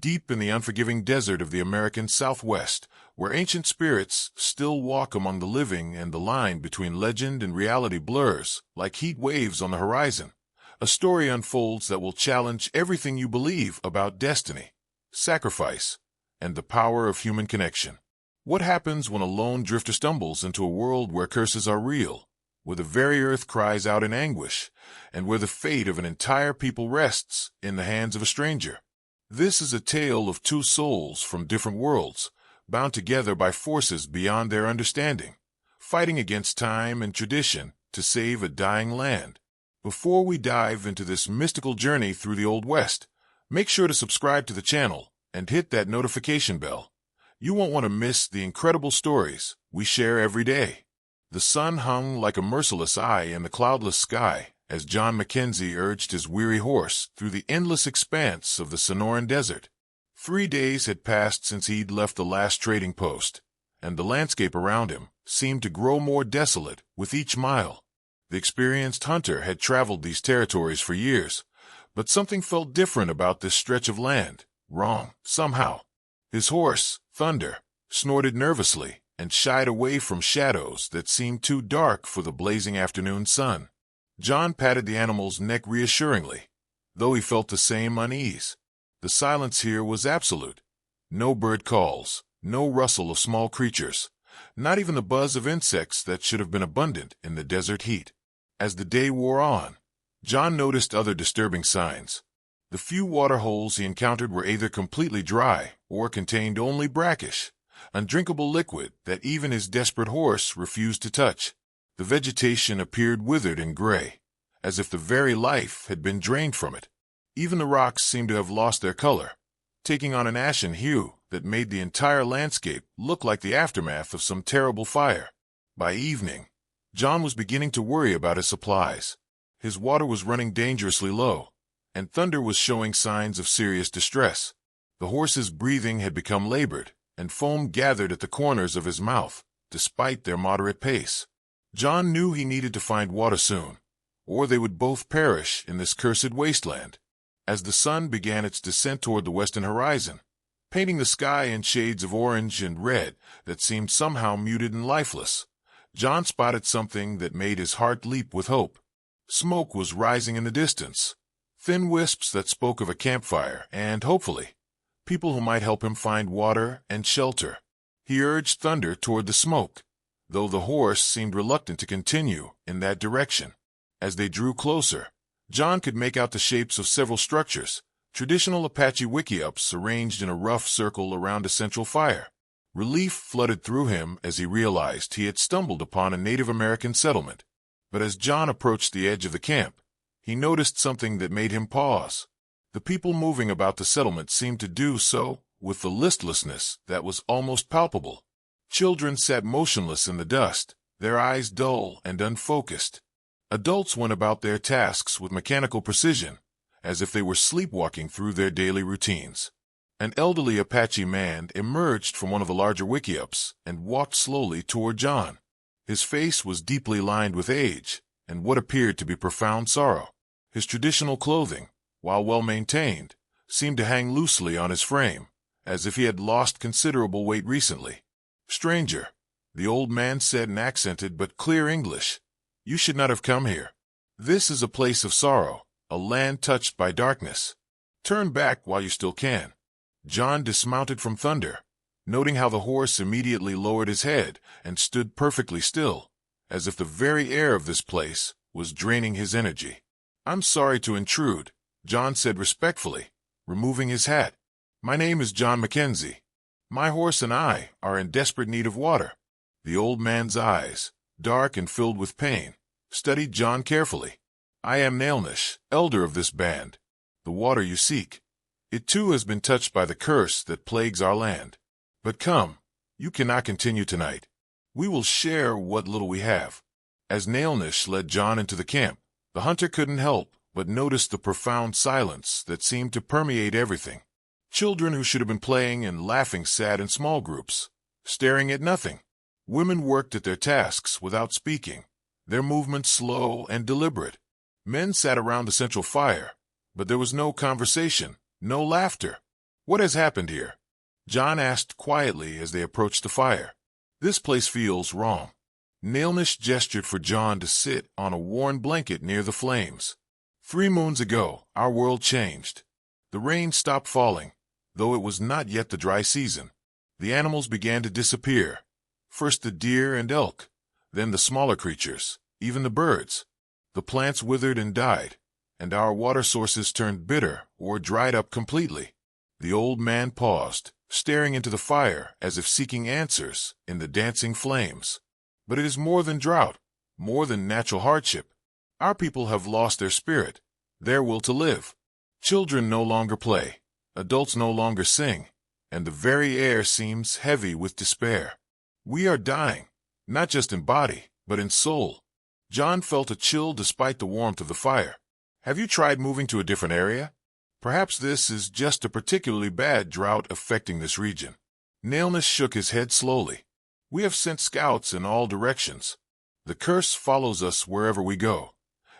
deep in the unforgiving desert of the American Southwest, where ancient spirits still walk among the living and the line between legend and reality blurs like heat waves on the horizon, a story unfolds that will challenge everything you believe about destiny, sacrifice, and the power of human connection. What happens when a lone drifter stumbles into a world where curses are real, where the very earth cries out in anguish, and where the fate of an entire people rests in the hands of a stranger? This is a tale of two souls from different worlds, bound together by forces beyond their understanding, fighting against time and tradition to save a dying land. Before we dive into this mystical journey through the Old West, make sure to subscribe to the channel and hit that notification bell. You won't want to miss the incredible stories we share every day. The sun hung like a merciless eye in the cloudless sky as John Mackenzie urged his weary horse through the endless expanse of the Sonoran Desert. 3 days had passed since he'd left the last trading post, and the landscape around him seemed to grow more desolate with each mile. The experienced hunter had traveled these territories for years, but something felt different about this stretch of land, wrong, somehow. His horse, Thunder, snorted nervously and shied away from shadows that seemed too dark for the blazing afternoon sun. John patted the animal's neck reassuringly, though he felt the same unease. The silence here was absolute. No bird calls, no rustle of small creatures, not even the buzz of insects that should have been abundant in the desert heat. As the day wore on, John noticed other disturbing signs. The few water holes he encountered were either completely dry or contained only brackish, undrinkable liquid that even his desperate horse refused to touch. The vegetation appeared withered and gray, as if the very life had been drained from it. Even the rocks seemed to have lost their color, taking on an ashen hue that made the entire landscape look like the aftermath of some terrible fire. By evening, John was beginning to worry about his supplies. His water was running dangerously low, and Thunder was showing signs of serious distress. The horse's breathing had become labored, and foam gathered at the corners of his mouth, despite their moderate pace. John knew he needed to find water soon, or they would both perish in this cursed wasteland. As the sun began its descent toward the western horizon, painting the sky in shades of orange and red that seemed somehow muted and lifeless, John spotted something that made his heart leap with hope. Smoke was rising in the distance, thin wisps that spoke of a campfire and, hopefully, people who might help him find water and shelter. He urged Thunder toward the smoke, though the horse seemed reluctant to continue in that direction. As they drew closer, John could make out the shapes of several structures, traditional Apache wickiups arranged in a rough circle around a central fire. Relief flooded through him as he realized he had stumbled upon a Native American settlement. But as John approached the edge of the camp, he noticed something that made him pause. The people moving about the settlement seemed to do so with the listlessness that was almost palpable. Children sat motionless in the dust, their eyes dull and unfocused. Adults went about their tasks with mechanical precision, as if they were sleepwalking through their daily routines. An elderly Apache man emerged from one of the larger wickiups and walked slowly toward John. His face was deeply lined with age and what appeared to be profound sorrow. His traditional clothing, while well-maintained, seemed to hang loosely on his frame, as if he had lost considerable weight recently. "Stranger," the old man said in accented but clear English, "you should not have come here. This is a place of sorrow, a land touched by darkness. Turn back while you still can." John dismounted from Thunder, noting how the horse immediately lowered his head and stood perfectly still, as if the very air of this place was draining his energy. "I'm sorry to intrude," John said respectfully, removing his hat. "My name is John Mackenzie. My horse and I are in desperate need of water." The old man's eyes, dark and filled with pain, studied John carefully. "I am Nailnish, elder of this band. The water you seek, it too has been touched by the curse that plagues our land. But come, you cannot continue tonight. We will share what little we have." As Nailnish led John into the camp, the hunter couldn't help but notice the profound silence that seemed to permeate everything. Children who should have been playing and laughing sat in small groups, staring at nothing. Women worked at their tasks without speaking, their movements slow and deliberate. Men sat around the central fire, but there was no conversation, no laughter. What has happened here? John asked quietly as they approached the fire. This place feels wrong. Nailnish gestured for John to sit on a worn blanket near the flames. 3 moons ago, our world changed. The rain stopped falling, though it was not yet the dry season. The animals began to disappear. First the deer and elk, then the smaller creatures, even the birds. The plants withered and died, and our water sources turned bitter or dried up completely. The old man paused, staring into the fire as if seeking answers in the dancing flames. But it is more than drought, more than natural hardship. Our people have lost their spirit, their will to live. Children no longer play, adults no longer sing, and the very air seems heavy with despair. We are dying, not just in body, but in soul. John felt a chill despite the warmth of the fire. Have you tried moving to a different area? Perhaps this is just a particularly bad drought affecting this region. Nailnish shook his head slowly. We have sent scouts in all directions. The curse follows us wherever we go,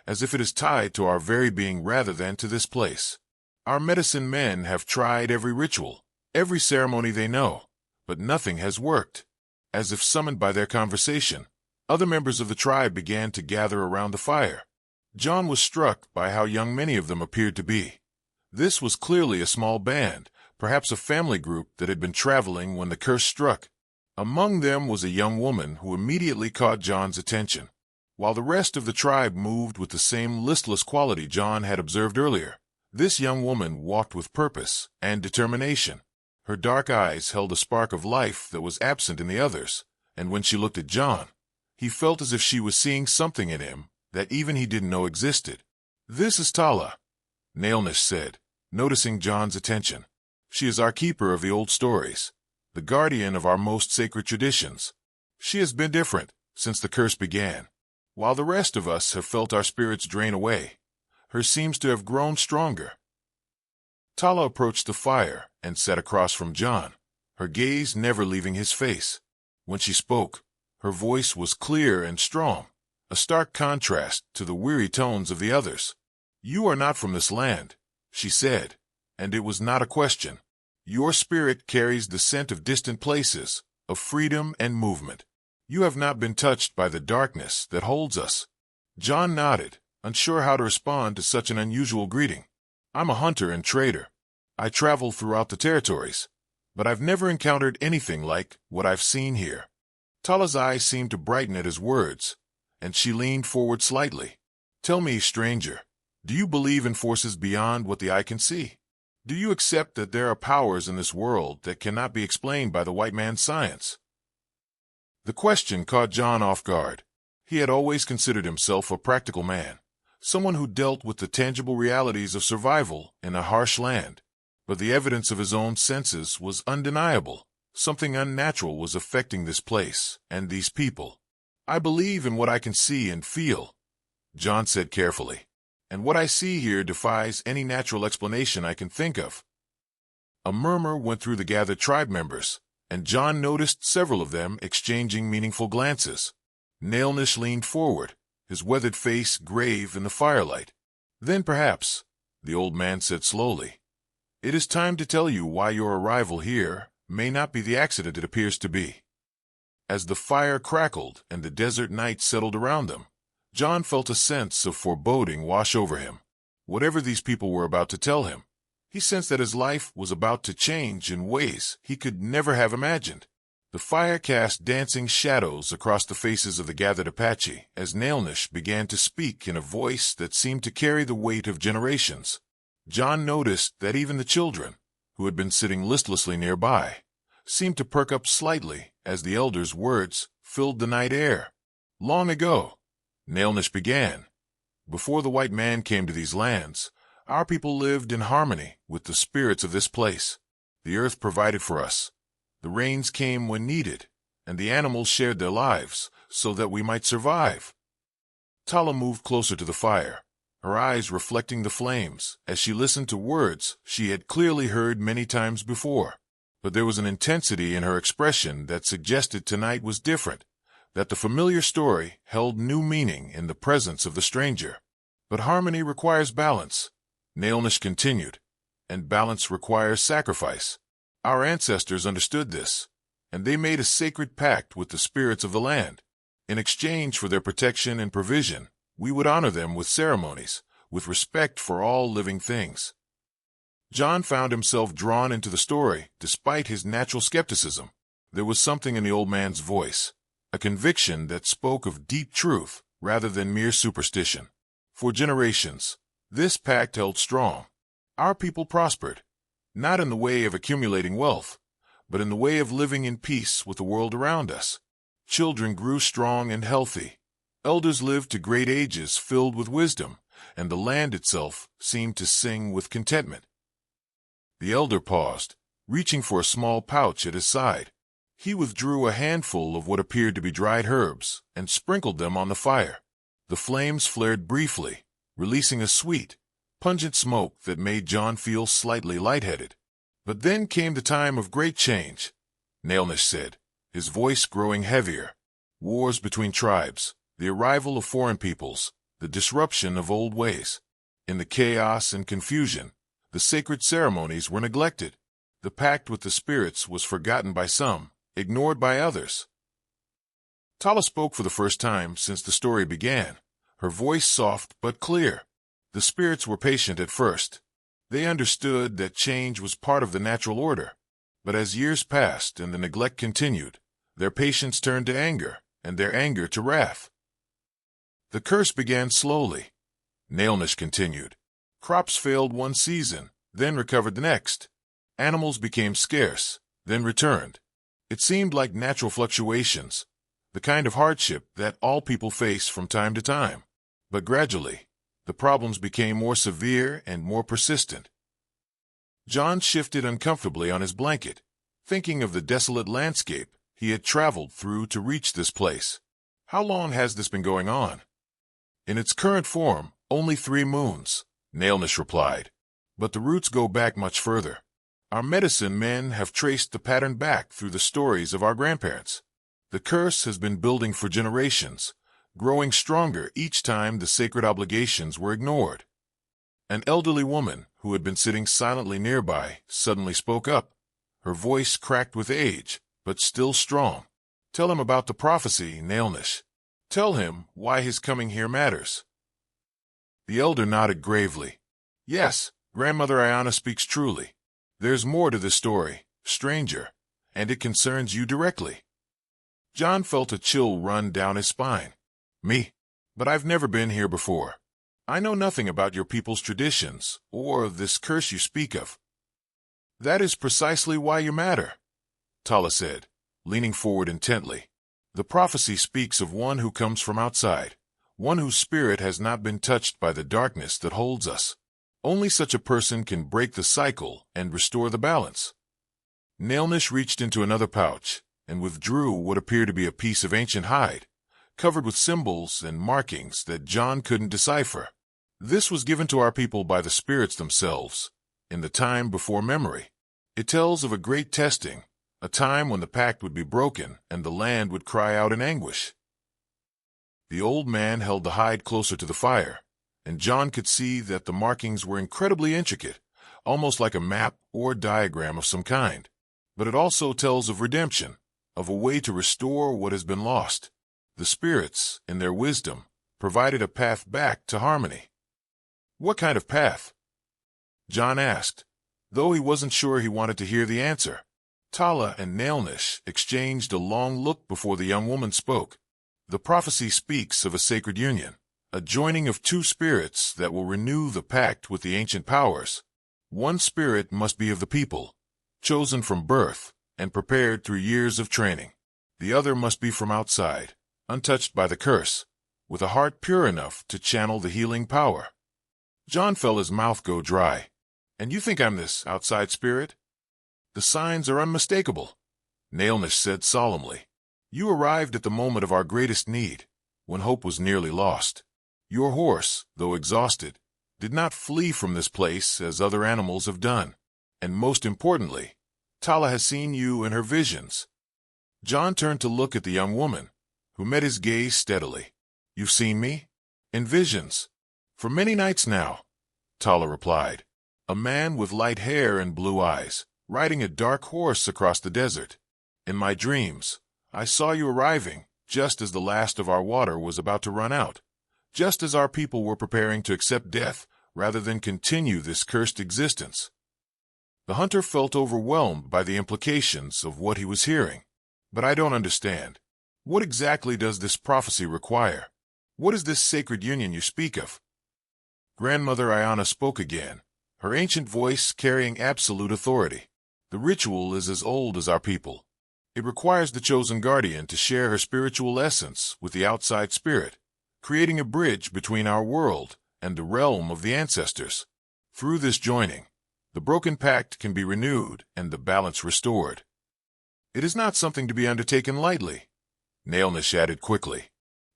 as if it is tied to our very being rather than to this place. Our medicine men have tried every ritual, every ceremony they know, but nothing has worked. As if summoned by their conversation, other members of the tribe began to gather around the fire. John was struck by how young many of them appeared to be. This was clearly a small band, perhaps a family group that had been traveling when the curse struck. Among them was a young woman who immediately caught John's attention. While the rest of the tribe moved with the same listless quality John had observed earlier, this young woman walked with purpose and determination. Her dark eyes held a spark of life that was absent in the others, and when she looked at John, he felt as if she was seeing something in him that even he didn't know existed. This is Tala, Nailnish said, noticing John's attention. She is our keeper of the old stories, the guardian of our most sacred traditions. She has been different since the curse began. While the rest of us have felt our spirits drain away, hers seems to have grown stronger. Tala approached the fire and sat across from John, her gaze never leaving his face. When she spoke, her voice was clear and strong, a stark contrast to the weary tones of the others. You are not from this land, she said, and it was not a question. Your spirit carries the scent of distant places, of freedom and movement. You have not been touched by the darkness that holds us. John nodded, unsure how to respond to such an unusual greeting. I'm a hunter and trader. I travel throughout the territories, but I've never encountered anything like what I've seen here. Tala's eyes seemed to brighten at his words, and she leaned forward slightly. Tell me, stranger, do you believe in forces beyond what the eye can see? Do you accept that there are powers in this world that cannot be explained by the white man's science? The question caught John off guard. He had always considered himself a practical man, someone who dealt with the tangible realities of survival in a harsh land. But the evidence of his own senses was undeniable. Something unnatural was affecting this place and these people. I believe in what I can see and feel, John said carefully, and what I see here defies any natural explanation I can think of. A murmur went through the gathered tribe members, and John noticed several of them exchanging meaningful glances. Nailnish leaned forward, his weathered face grave in the firelight. Then perhaps, the old man said slowly, it is time to tell you why your arrival here may not be the accident it appears to be. As the fire crackled and the desert night settled around them, John felt a sense of foreboding wash over him. Whatever these people were about to tell him, he sensed that his life was about to change in ways he could never have imagined. The fire cast dancing shadows across the faces of the gathered Apache as Nailnish began to speak in a voice that seemed to carry the weight of generations. John noticed that even the children, who had been sitting listlessly nearby, seemed to perk up slightly as the elder's words filled the night air. Long ago, Nailnish began, before the white man came to these lands, our people lived in harmony with the spirits of this place. The earth provided for us. The rains came when needed, and the animals shared their lives so that we might survive. Tala moved closer to the fire, her eyes reflecting the flames as she listened to words she had clearly heard many times before. But there was an intensity in her expression that suggested tonight was different, that the familiar story held new meaning in the presence of the stranger. But harmony requires balance, Nailnish continued. and balance requires sacrifice. Our ancestors understood this, and they made a sacred pact with the spirits of the land. In exchange for their protection and provision, we would honor them with ceremonies, with respect for all living things. John found himself drawn into the story, despite his natural skepticism. There was something in the old man's voice, a conviction that spoke of deep truth rather than mere superstition. For generations, this pact held strong. Our people prospered, not in the way of accumulating wealth, but in the way of living in peace with the world around us. Children grew strong and healthy. Elders lived to great ages filled with wisdom, and the land itself seemed to sing with contentment. The elder paused, reaching for a small pouch at his side. He withdrew a handful of what appeared to be dried herbs and sprinkled them on the fire. The flames flared briefly, releasing a sweet, pungent smoke that made John feel slightly lightheaded. But then came the time of great change, Nailnish said, his voice growing heavier. Wars between tribes, the arrival of foreign peoples, the disruption of old ways. In the chaos and confusion, the sacred ceremonies were neglected. The pact with the spirits was forgotten by some, ignored by others. Tala spoke for the first time since the story began, her voice soft but clear. The spirits were patient at first. They understood that change was part of the natural order. But as years passed and the neglect continued, their patience turned to anger, and their anger to wrath. The curse began slowly, Nailnish continued. Crops failed one season, then recovered the next. Animals became scarce, then returned. It seemed like natural fluctuations, the kind of hardship that all people face from time to time. But gradually, the problems became more severe and more persistent. John shifted uncomfortably on his blanket, thinking of the desolate landscape he had traveled through to reach this place. How long has this been going on? In its current form, only 3 moons, Nailnish replied. But the roots go back much further. Our medicine men have traced the pattern back through the stories of our grandparents. The curse has been building for generations, growing stronger each time the sacred obligations were ignored. An elderly woman who had been sitting silently nearby suddenly spoke up. Her voice cracked with age, but still strong. Tell him about the prophecy, Nailnish. Tell him why his coming here matters. The elder nodded gravely. Yes, Grandmother Ayana speaks truly. There's more to this story, stranger, and it concerns you directly. John felt a chill run down his spine. Me? But I've never been here before. I know nothing about your people's traditions, or this curse you speak of. That is precisely why you matter, Tala said, leaning forward intently. The prophecy speaks of one who comes from outside, one whose spirit has not been touched by the darkness that holds us. Only such a person can break the cycle and restore the balance. Nailnish reached into another pouch and withdrew what appeared to be a piece of ancient hide, covered with symbols and markings that John couldn't decipher. This was given to our people by the spirits themselves, in the time before memory. It tells of a great testing, a time when the pact would be broken and the land would cry out in anguish. The old man held the hide closer to the fire, and John could see that the markings were incredibly intricate, almost like a map or diagram of some kind. But it also tells of redemption, of a way to restore what has been lost. The spirits, in their wisdom, provided a path back to harmony. What kind of path? John asked, though he wasn't sure he wanted to hear the answer. Tala and Nailnish exchanged a long look before the young woman spoke. The prophecy speaks of a sacred union, a joining of 2 spirits that will renew the pact with the ancient powers. One spirit must be of the people, chosen from birth and prepared through years of training. The other must be from outside, untouched by the curse, with a heart pure enough to channel the healing power. John felt his mouth go dry. And you think I'm this outside spirit? The signs are unmistakable, Nailnish said solemnly. You arrived at the moment of our greatest need, when hope was nearly lost. Your horse, though exhausted, did not flee from this place as other animals have done. And most importantly, Tala has seen you in her visions. John turned to look at the young woman, who met his gaze steadily. You've seen me? In visions. For many nights now, Tala replied. a man with light hair and blue eyes, riding a dark horse across the desert. In my dreams, I saw you arriving, just as the last of our water was about to run out, just as our people were preparing to accept death rather than continue this cursed existence. The hunter felt overwhelmed by the implications of what he was hearing. But I don't understand. What exactly does this prophecy require? What is this sacred union you speak of? Grandmother Ayana spoke again, her ancient voice carrying absolute authority. The ritual is as old as our people. It requires the chosen guardian to share her spiritual essence with the outside spirit, creating a bridge between our world and the realm of the ancestors. Through this joining, the broken pact can be renewed and the balance restored. It is not something to be undertaken lightly, Nailnish added quickly.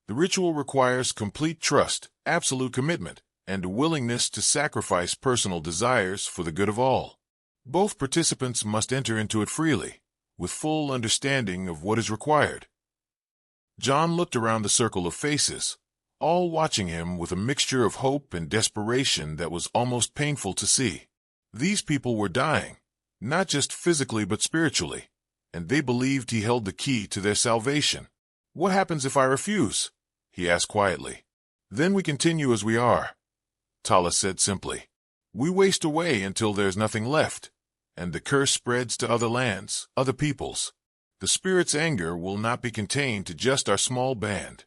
The ritual requires complete trust, absolute commitment, and a willingness to sacrifice personal desires for the good of all. Both participants must enter into it freely, with full understanding of what is required. John looked around the circle of faces, all watching him with a mixture of hope and desperation that was almost painful to see. These people were dying, not just physically but spiritually, and they believed he held the key to their salvation. "What happens if I refuse?" he asked quietly. "Then we continue as we are," Tala said simply. "We waste away until there's nothing left, and the curse spreads to other lands, other peoples. The spirit's anger will not be contained to just our small band."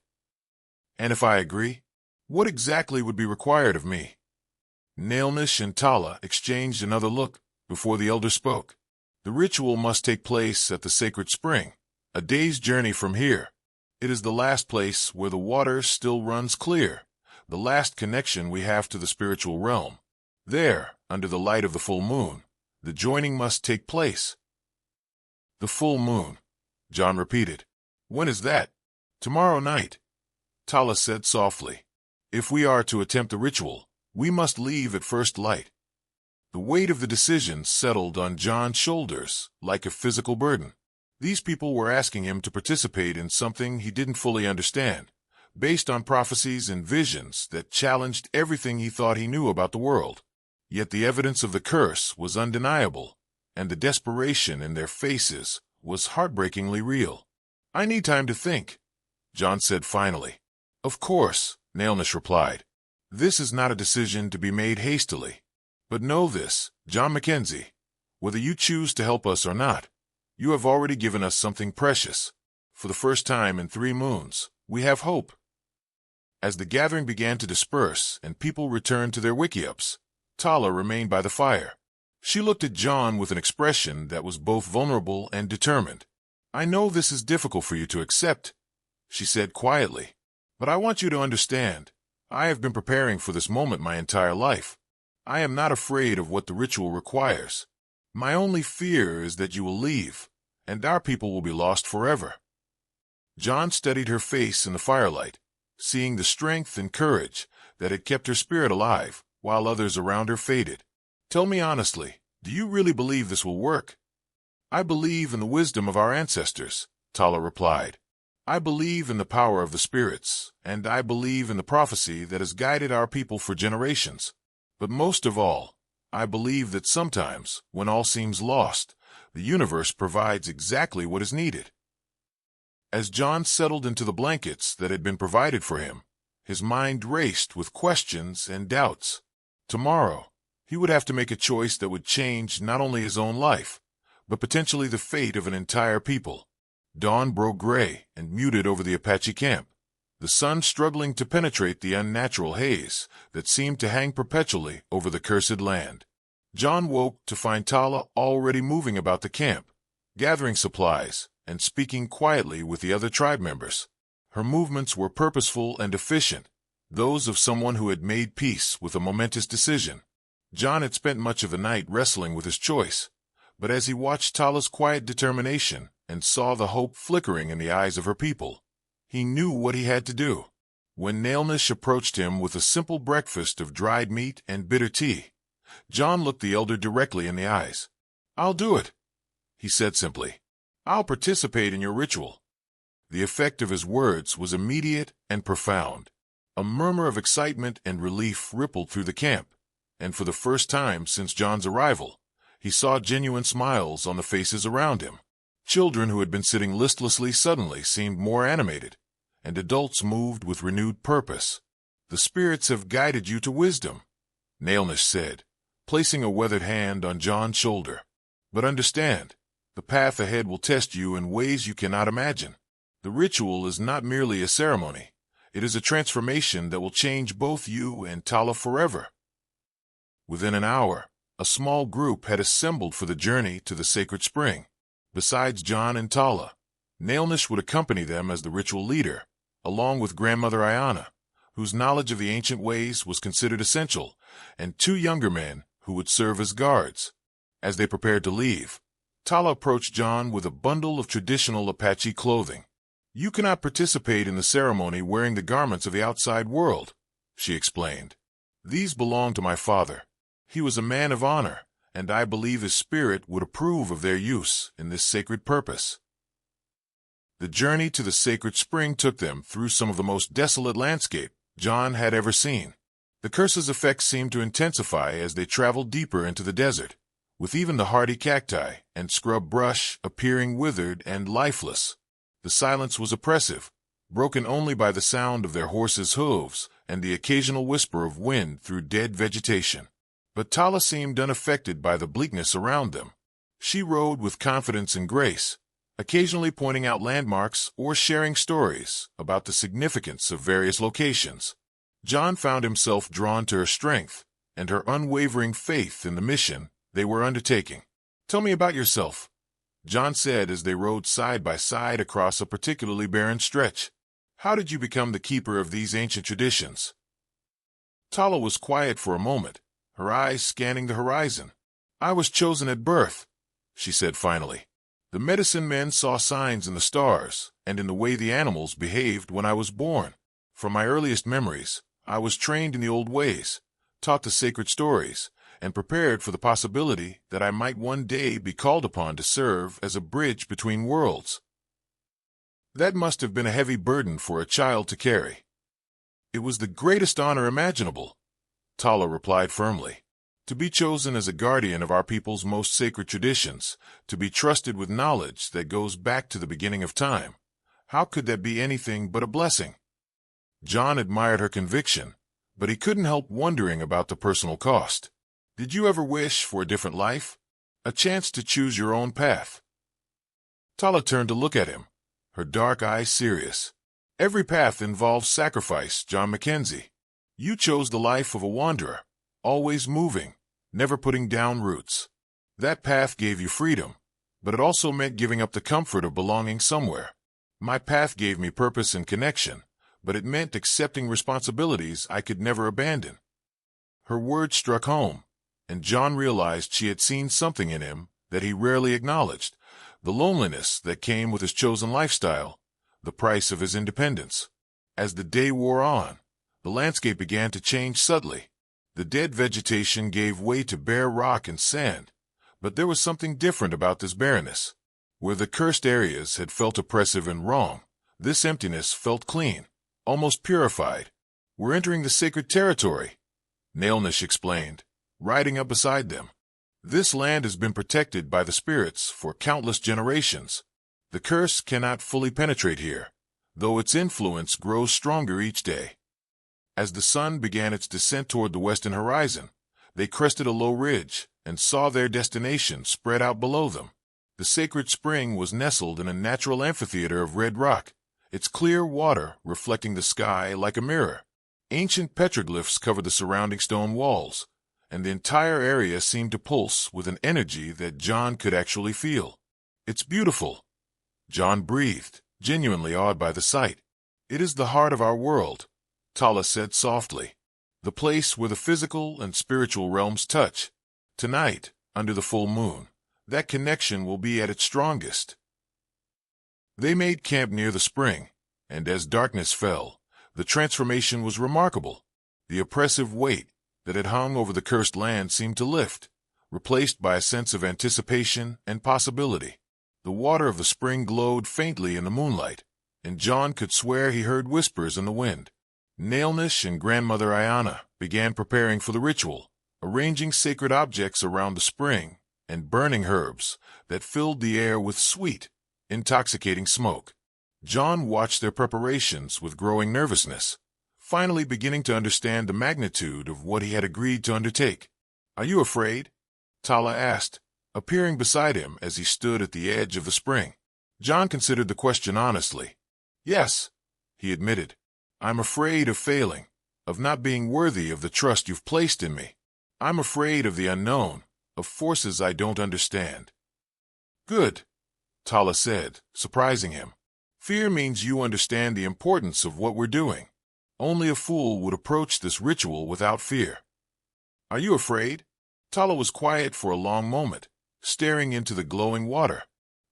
"And if I agree, what exactly would be required of me?" Nailnish and Tala exchanged another look before the elder spoke. "The ritual must take place at the sacred spring, a day's journey from here. It is the last place where the water still runs clear, the last connection we have to the spiritual realm. There, under the light of the full moon, the joining must take place." "The full moon," John repeated. "When is that?" "Tomorrow night," Tala said softly. "If we are to attempt the ritual, we must leave at first light." The weight of the decision settled on John's shoulders like a physical burden. These people were asking him to participate in something he didn't fully understand, based on prophecies and visions that challenged everything he thought he knew about the world. Yet the evidence of the curse was undeniable, and the desperation in their faces was heartbreakingly real. "I need time to think," John said finally. "Of course," Nailnish replied. "This is not a decision to be made hastily. But know this, John Mackenzie, whether you choose to help us or not, you have already given us something precious. For the first time in 3 moons, we have hope." As the gathering began to disperse and people returned to their wickiups, Tala remained by the fire. She looked at John with an expression that was both vulnerable and determined. "I know this is difficult for you to accept," she said quietly, "but I want you to understand. I have been preparing for this moment my entire life. I am not afraid of what the ritual requires. My only fear is that you will leave, and our people will be lost forever." John studied her face in the firelight, seeing the strength and courage that had kept her spirit alive while others around her faded. "Tell me honestly, do you really believe this will work?" "I believe in the wisdom of our ancestors," Tala replied. "I believe in the power of the spirits, and I believe in the prophecy that has guided our people for generations. But most of all, I believe that sometimes, when all seems lost, the universe provides exactly what is needed." As John settled into the blankets that had been provided for him, his mind raced with questions and doubts. Tomorrow, he would have to make a choice that would change not only his own life, but potentially the fate of an entire people. Dawn broke gray and muted over the Apache camp, the sun struggling to penetrate the unnatural haze that seemed to hang perpetually over the cursed land. John woke to find Tala already moving about the camp, gathering supplies and speaking quietly with the other tribe members. Her movements were purposeful and efficient, those of someone who had made peace with a momentous decision. John had spent much of the night wrestling with his choice, but as he watched Tala's quiet determination and saw the hope flickering in the eyes of her people, he knew what he had to do. When Nailnish approached him with a simple breakfast of dried meat and bitter tea, John looked the elder directly in the eyes. "I'll do it," he said simply. "I'll participate in your ritual." The effect of his words was immediate and profound. A murmur of excitement and relief rippled through the camp, and for the first time since John's arrival, he saw genuine smiles on the faces around him. Children who had been sitting listlessly suddenly seemed more animated, and adults moved with renewed purpose. "The spirits have guided you to wisdom," Nailnish said, placing a weathered hand on John's shoulder. "But understand, the path ahead will test you in ways you cannot imagine. The ritual is not merely a ceremony. It is a transformation that will change both you and Tala forever." Within an hour, a small group had assembled for the journey to the sacred spring. Besides John and Tala, Nailnish would accompany them as the ritual leader, along with Grandmother Ayana, whose knowledge of the ancient ways was considered essential, and 2 younger men who would serve as guards. As they prepared to leave, Tala approached John with a bundle of traditional Apache clothing. "You cannot participate in the ceremony wearing the garments of the outside world," she explained. "These belong to my father. He was a man of honor, and I believe his spirit would approve of their use in this sacred purpose." The journey to the sacred spring took them through some of the most desolate landscape John had ever seen. The curse's effects seemed to intensify as they traveled deeper into the desert, with even the hardy cacti and scrub brush appearing withered and lifeless. The silence was oppressive, broken only by the sound of their horses' hooves and the occasional whisper of wind through dead vegetation. But Tala seemed unaffected by the bleakness around them. She rode with confidence and grace, occasionally pointing out landmarks or sharing stories about the significance of various locations. John found himself drawn to her strength and her unwavering faith in the mission they were undertaking. "Tell me about yourself," John said as they rode side by side across a particularly barren stretch. "How did you become the keeper of these ancient traditions?" Tala was quiet for a moment, her eyes scanning the horizon. "I was chosen at birth," she said finally. "The medicine men saw signs in the stars and in the way the animals behaved when I was born. From my earliest memories, I was trained in the old ways, taught the sacred stories, and prepared for the possibility that I might one day be called upon to serve as a bridge between worlds." That must have been a heavy burden for a child to carry. "It was the greatest honor imaginable," Tala replied firmly. "To be chosen as a guardian of our people's most sacred traditions, to be trusted with knowledge that goes back to the beginning of time. How could that be anything but a blessing?" John admired her conviction, but he couldn't help wondering about the personal cost. "Did you ever wish for a different life? A chance to choose your own path?" Tala turned to look at him, her dark eyes serious. "Every path involves sacrifice, John Mackenzie. You chose the life of a wanderer, always moving, never putting down roots. That path gave you freedom, but it also meant giving up the comfort of belonging somewhere. My path gave me purpose and connection, but it meant accepting responsibilities I could never abandon." Her words struck home, and John realized she had seen something in him that he rarely acknowledged, the loneliness that came with his chosen lifestyle, the price of his independence. As the day wore on, the landscape began to change subtly. The dead vegetation gave way to bare rock and sand, but there was something different about this barrenness. Where the cursed areas had felt oppressive and wrong, this emptiness felt clean, almost purified. "We're entering the sacred territory," Nailnish explained, riding up beside them. "This land has been protected by the spirits for countless generations. The curse cannot fully penetrate here, though its influence grows stronger each day." As the sun began its descent toward the western horizon, they crested a low ridge and saw their destination spread out below them. The sacred spring was nestled in a natural amphitheater of red rock, its clear water reflecting the sky like a mirror. Ancient petroglyphs covered the surrounding stone walls, and the entire area seemed to pulse with an energy that John could actually feel. "It's beautiful," John breathed, genuinely awed by the sight. "It is the heart of our world," Tala said softly, "the place where the physical and spiritual realms touch. Tonight, under the full moon, that connection will be at its strongest." They made camp near the spring, and as darkness fell, the transformation was remarkable. The oppressive weight that had hung over the cursed land seemed to lift, replaced by a sense of anticipation and possibility. The water of the spring glowed faintly in the moonlight, and John could swear he heard whispers in the wind. Nailnish and Grandmother Ayana began preparing for the ritual, arranging sacred objects around the spring, and burning herbs that filled the air with sweet, intoxicating smoke. John watched their preparations with growing nervousness, finally beginning to understand the magnitude of what he had agreed to undertake. "Are you afraid?" Tala asked, appearing beside him as he stood at the edge of the spring. John considered the question honestly. "Yes," he admitted. "I'm afraid of failing, of not being worthy of the trust you've placed in me. I'm afraid of the unknown, of forces I don't understand." "Good," Tala said, surprising him. "Fear means you understand the importance of what we're doing. Only a fool would approach this ritual without fear." "Are you afraid?" Tala was quiet for a long moment, staring into the glowing water.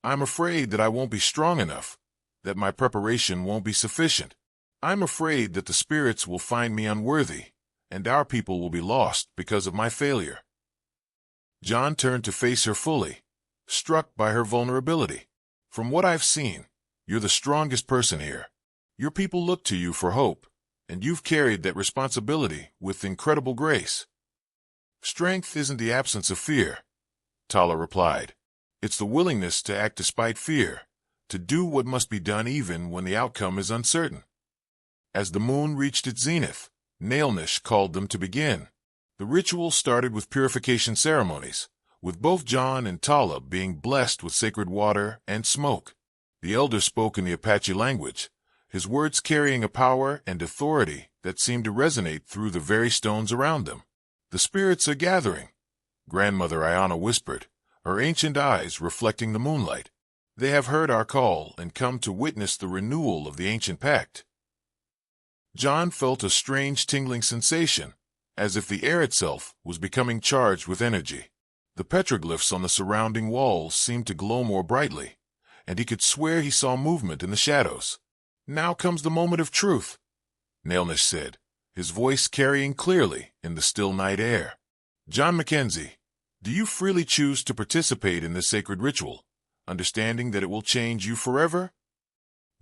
"I'm afraid that I won't be strong enough, that my preparation won't be sufficient. I'm afraid that the spirits will find me unworthy, and our people will be lost because of my failure." John turned to face her fully, struck by her vulnerability. "From what I've seen, you're the strongest person here. Your people look to you for hope, and you've carried that responsibility with incredible grace." "Strength isn't the absence of fear," Tala replied. "It's the willingness to act despite fear, to do what must be done even when the outcome is uncertain." As the moon reached its zenith, Nailnish called them to begin. The ritual started with purification ceremonies, with both John and Tala being blessed with sacred water and smoke. The elder spoke in the Apache language, his words carrying a power and authority that seemed to resonate through the very stones around them. "The spirits are gathering," Grandmother Ayana whispered, her ancient eyes reflecting the moonlight. "They have heard our call and come to witness the renewal of the ancient pact." John felt a strange tingling sensation, as if the air itself was becoming charged with energy. The petroglyphs on the surrounding walls seemed to glow more brightly, and he could swear he saw movement in the shadows. "Now comes the moment of truth," Nailnish said, his voice carrying clearly in the still night air. "John Mackenzie, do you freely choose to participate in this sacred ritual, understanding that it will change you forever?"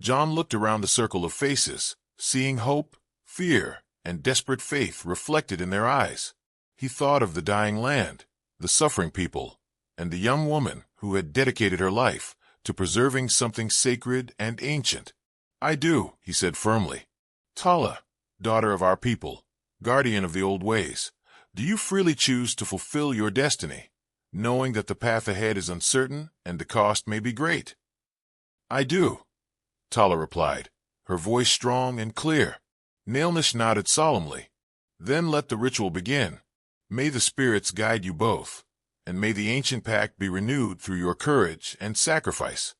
John looked around the circle of faces, seeing hope, fear, and desperate faith reflected in their eyes. He thought of the dying land, the suffering people, and the young woman who had dedicated her life to preserving something sacred and ancient. "I do," he said firmly. "Tala, daughter of our people, guardian of the old ways, do you freely choose to fulfill your destiny, knowing that the path ahead is uncertain and the cost may be great?" "I do," Tala replied, her voice strong and clear. Nailnish nodded solemnly. "Then let the ritual begin. May the spirits guide you both, and may the ancient pact be renewed through your courage and sacrifice."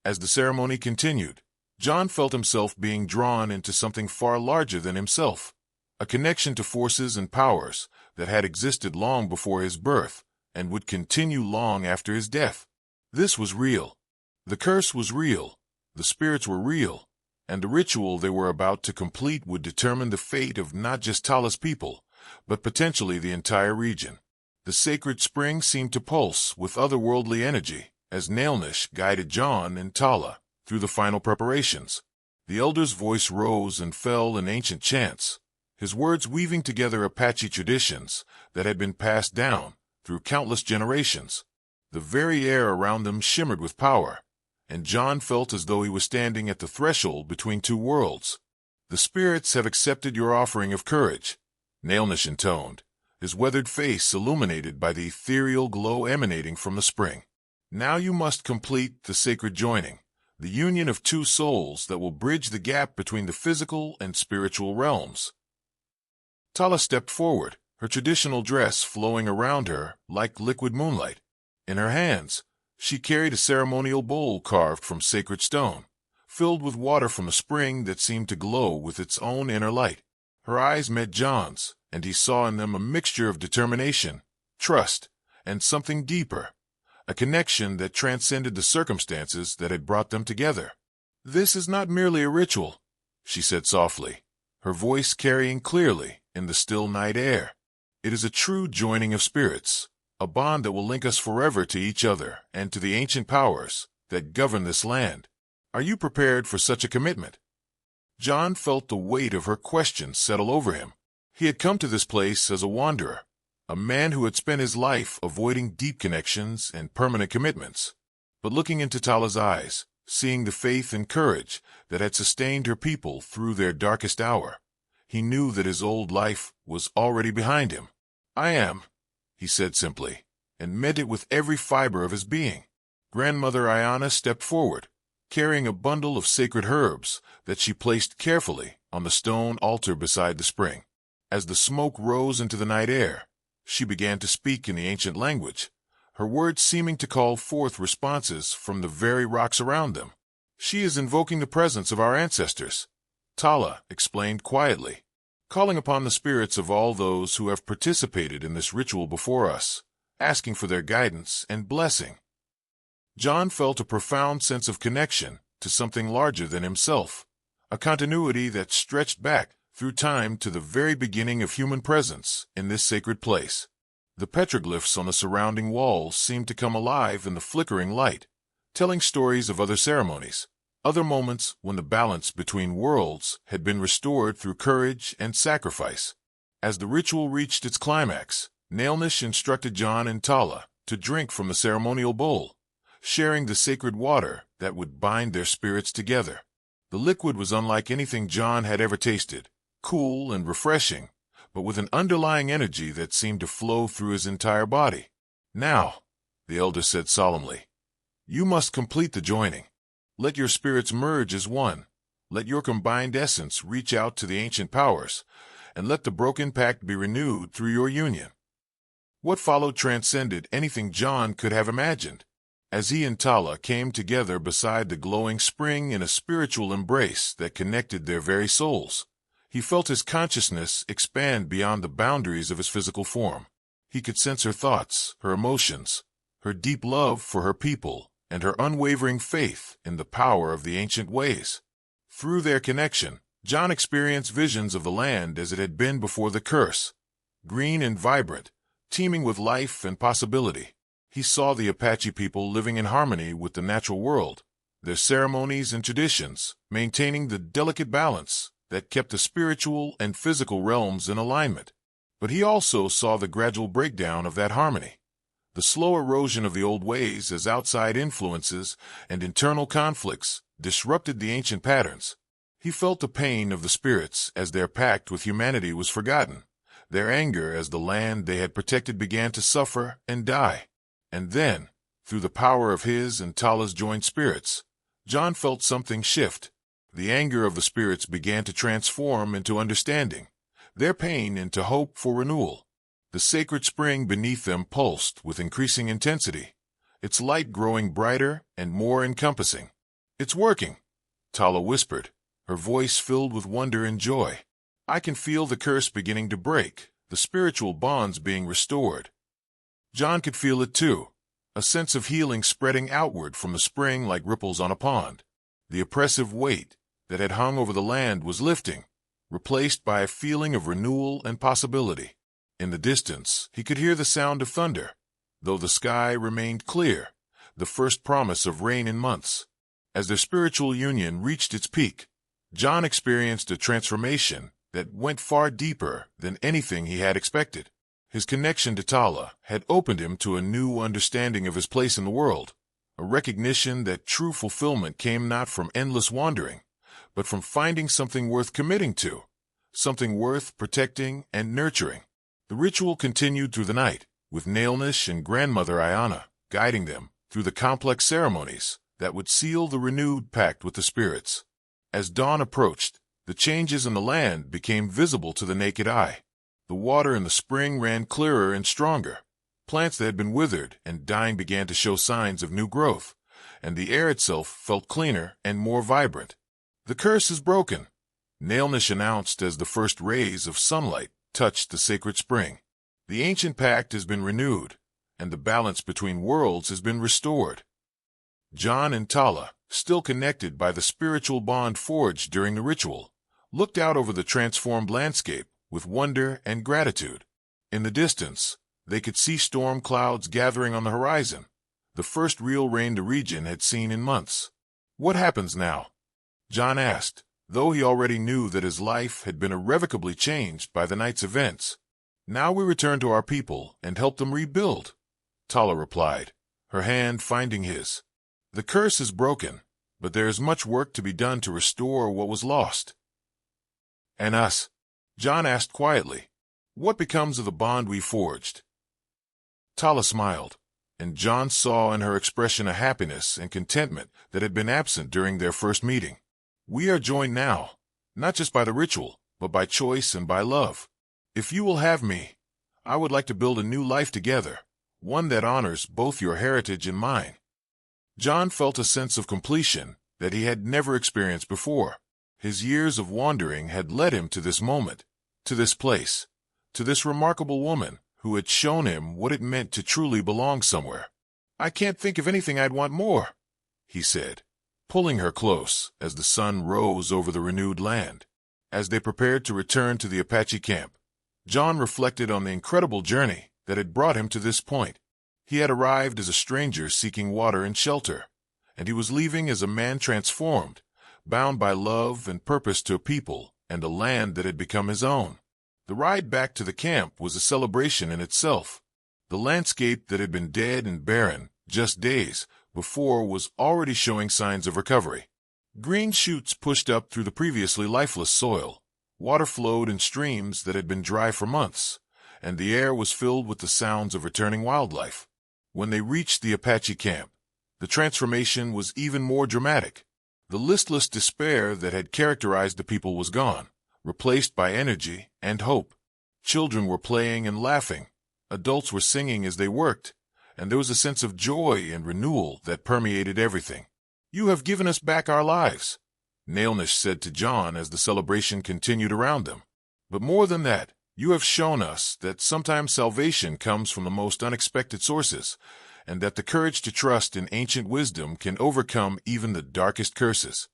As the ceremony continued, John felt himself being drawn into something far larger than himself, a connection to forces and powers that had existed long before his birth and would continue long after his death. This was real. The curse was real, the spirits were real, and the ritual they were about to complete would determine the fate of not just Tala's people, but potentially the entire region. The sacred spring seemed to pulse with otherworldly energy as Nailnish guided John and Tala through the final preparations. The elder's voice rose and fell in ancient chants, his words weaving together Apache traditions that had been passed down through countless generations. The very air around them shimmered with power, and John felt as though he was standing at the threshold between two worlds. "The spirits have accepted your offering of courage," Nailnish intoned, his weathered face illuminated by the ethereal glow emanating from the spring. "Now you must complete the sacred joining, the union of two souls that will bridge the gap between the physical and spiritual realms." Tala stepped forward, her traditional dress flowing around her like liquid moonlight. In her hands, she carried a ceremonial bowl carved from sacred stone, filled with water from a spring that seemed to glow with its own inner light. Her eyes met John's, and he saw in them a mixture of determination, trust, and something deeper, a connection that transcended the circumstances that had brought them together. "This is not merely a ritual," she said softly, her voice carrying clearly in the still night air. "It is a true joining of spirits, a bond that will link us forever to each other and to the ancient powers that govern this land. Are you prepared for such a commitment?" John felt the weight of her question settle over him. He had come to this place as a wanderer, a man who had spent his life avoiding deep connections and permanent commitments. But looking into Tala's eyes, seeing the faith and courage that had sustained her people through their darkest hour, he knew that his old life was already behind him. "I am," he said simply, and meant it with every fiber of his being. Grandmother Ayana stepped forward, carrying a bundle of sacred herbs that she placed carefully on the stone altar beside the spring. As the smoke rose into the night air, she began to speak in the ancient language, her words seeming to call forth responses from the very rocks around them. "She is invoking the presence of our ancestors," Tala explained quietly, "calling upon the spirits of all those who have participated in this ritual before us, asking for their guidance and blessing." John felt a profound sense of connection to something larger than himself, a continuity that stretched back through time to the very beginning of human presence in this sacred place. The petroglyphs on the surrounding walls seemed to come alive in the flickering light, telling stories of other ceremonies, other moments when the balance between worlds had been restored through courage and sacrifice. As the ritual reached its climax, Nailnish instructed John and Tala to drink from the ceremonial bowl, sharing the sacred water that would bind their spirits together. The liquid was unlike anything John had ever tasted, cool and refreshing, but with an underlying energy that seemed to flow through his entire body. "Now," the elder said solemnly, "you must complete the joining. Let your spirits merge as one. Let your combined essence reach out to the ancient powers, and let the broken pact be renewed through your union." What followed transcended anything John could have imagined. As he and Tala came together beside the glowing spring in a spiritual embrace that connected their very souls, he felt his consciousness expand beyond the boundaries of his physical form. He could sense her thoughts, her emotions, her deep love for her people, and her unwavering faith in the power of the ancient ways. Through their connection, John experienced visions of the land as it had been before the curse, green and vibrant, teeming with life and possibility. He saw the Apache people living in harmony with the natural world, their ceremonies and traditions maintaining the delicate balance that kept the spiritual and physical realms in alignment. But he also saw the gradual breakdown of that harmony, the slow erosion of the old ways as outside influences and internal conflicts disrupted the ancient patterns. He felt the pain of the spirits as their pact with humanity was forgotten, their anger as the land they had protected began to suffer and die. And then, through the power of his and Tala's joined spirits, John felt something shift. The anger of the spirits began to transform into understanding, their pain into hope for renewal. The sacred spring beneath them pulsed with increasing intensity, its light growing brighter and more encompassing. "It's working," Tala whispered, her voice filled with wonder and joy. "I can feel the curse beginning to break, the spiritual bonds being restored." John could feel it too, a sense of healing spreading outward from the spring like ripples on a pond. The oppressive weight that had hung over the land was lifting, replaced by a feeling of renewal and possibility. In the distance, he could hear the sound of thunder, though the sky remained clear, the first promise of rain in months. As their spiritual union reached its peak, John experienced a transformation that went far deeper than anything he had expected. His connection to Tala had opened him to a new understanding of his place in the world, a recognition that true fulfillment came not from endless wandering, but from finding something worth committing to, something worth protecting and nurturing. The ritual continued through the night, with Nailnish and Grandmother Ayana guiding them through the complex ceremonies that would seal the renewed pact with the spirits. As dawn approached, the changes in the land became visible to the naked eye. The water in the spring ran clearer and stronger. Plants that had been withered and dying began to show signs of new growth, and the air itself felt cleaner and more vibrant. "The curse is broken," Nailnish announced as the first rays of sunlight touched the sacred spring. "The ancient pact has been renewed, and the balance between worlds has been restored." John and Tala, still connected by the spiritual bond forged during the ritual, looked out over the transformed landscape with wonder and gratitude. In the distance, they could see storm clouds gathering on the horizon, the first real rain the region had seen in months. "What happens now?" John asked, though he already knew that his life had been irrevocably changed by the night's events. "Now we return to our people and help them rebuild," Tala replied, her hand finding his. "The curse is broken, but there is much work to be done to restore what was lost." "And us?" John asked quietly. "What becomes of the bond we forged?" Tala smiled, and John saw in her expression a happiness and contentment that had been absent during their first meeting. "We are joined now, not just by the ritual, but by choice and by love. If you will have me, I would like to build a new life together, one that honors both your heritage and mine." John felt a sense of completion that he had never experienced before. His years of wandering had led him to this moment, to this place, to this remarkable woman who had shown him what it meant to truly belong somewhere. "I can't think of anything I'd want more," he said, pulling her close as the sun rose over the renewed land. As they prepared to return to the Apache camp, John reflected on the incredible journey that had brought him to this point. He had arrived as a stranger seeking water and shelter, and he was leaving as a man transformed, bound by love and purpose to a people and a land that had become his own. The ride back to the camp was a celebration in itself. The landscape that had been dead and barren just days before was already showing signs of recovery. Green shoots pushed up through the previously lifeless soil. Water flowed in streams that had been dry for months, and the air was filled with the sounds of returning wildlife. When they reached the Apache camp, the transformation was even more dramatic. The listless despair that had characterized the people was gone, replaced by energy and hope. Children were playing and laughing, adults were singing as they worked, and there was a sense of joy and renewal that permeated everything. "You have given us back our lives," Nailnish said to John as the celebration continued around them. "But more than that, you have shown us that sometimes salvation comes from the most unexpected sources, and that the courage to trust in ancient wisdom can overcome even the darkest curses."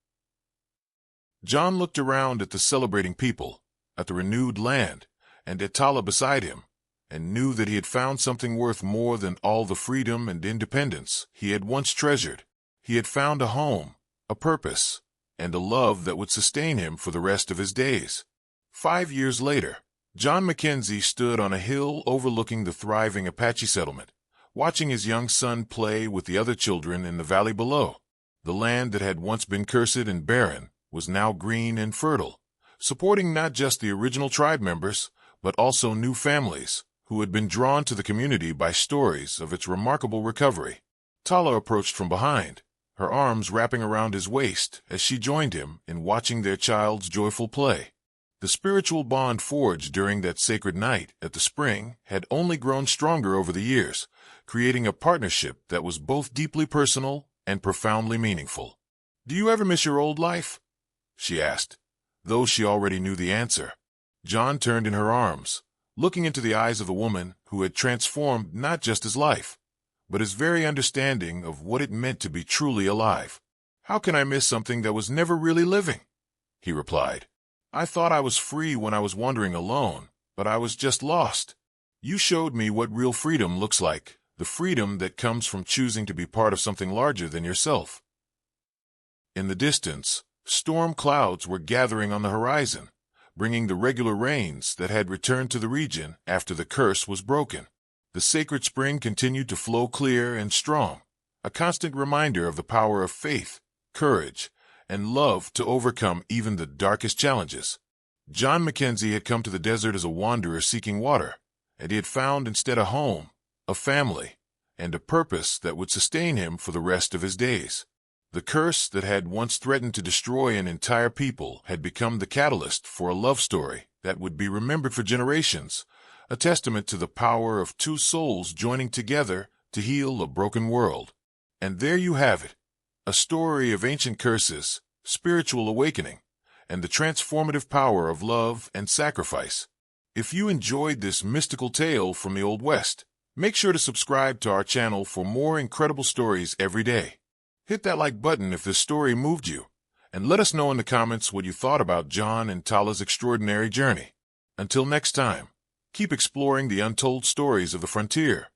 John looked around at the celebrating people, at the renewed land, and at Tala beside him, and knew that he had found something worth more than all the freedom and independence he had once treasured. He had found a home, a purpose, and a love that would sustain him for the rest of his days. 5 years later, John Mackenzie stood on a hill overlooking the thriving Apache settlement, watching his young son play with the other children in the valley below. The land that had once been cursed and barren was now green and fertile, supporting not just the original tribe members, but also new families who had been drawn to the community by stories of its remarkable recovery. Tala approached from behind, her arms wrapping around his waist as she joined him in watching their child's joyful play. The spiritual bond forged during that sacred night at the spring had only grown stronger over the years, creating a partnership that was both deeply personal and profoundly meaningful. "Do you ever miss your old life?" she asked, though she already knew the answer. John turned in her arms, looking into the eyes of the woman who had transformed not just his life, but his very understanding of what it meant to be truly alive. "How can I miss something that was never really living?" he replied. "I thought I was free when I was wandering alone, but I was just lost. You showed me what real freedom looks like, the freedom that comes from choosing to be part of something larger than yourself." In the distance, storm clouds were gathering on the horizon, bringing the regular rains that had returned to the region after the curse was broken. The sacred spring continued to flow clear and strong, a constant reminder of the power of faith, courage, and love to overcome even the darkest challenges. John Mackenzie had come to the desert as a wanderer seeking water, and he had found instead a home, a family, and a purpose that would sustain him for the rest of his days. The curse that had once threatened to destroy an entire people had become the catalyst for a love story that would be remembered for generations, a testament to the power of two souls joining together to heal a broken world. And there you have it, a story of ancient curses, spiritual awakening, and the transformative power of love and sacrifice. If you enjoyed this mystical tale from the Old West, make sure to subscribe to our channel for more incredible stories every day. Hit that like button if this story moved you, and let us know in the comments what you thought about John and Tala's extraordinary journey. Until next time, keep exploring the untold stories of the frontier.